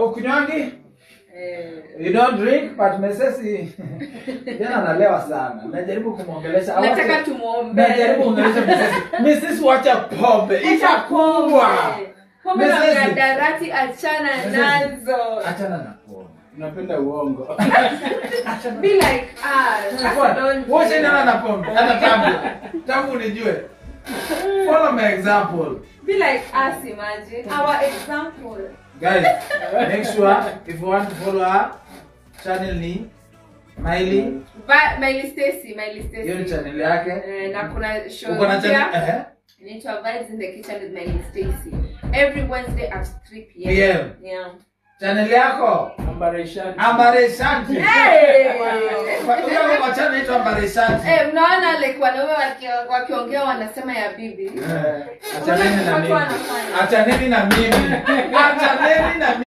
Ukunywangi? You don't drink, but mesesi jana analewa sana. Najaribu kumuongelesha. Nataka tumuombe. Najaribu kumuongelesha mesesi. Mesesi wacha pombe. Itakuwa. Pombe na darati achana nazo. Achana na pombe. Unapenda uongo. Be like don't. Wacha nana na pombe. Hata tamu. Tamu unijue. Follow my example. Be like us, imagine. Our example. Guys, make sure if you want to follow her channel ni Miley Stacy. Hiyo ni channel yake. Na kuna show. Uko na channel? Inaitwa Vibes in the Kitchen with Miley Stacy. Every Wednesday at 3 p.m. Yeah. Channel yako? Ambareshanti. Hey! Kwa channel inaitwa Ambareshanti. Mnaona like wanaume wakiongea wanasema ya bibi. Achaneni na mimi. Achaneni na mimi.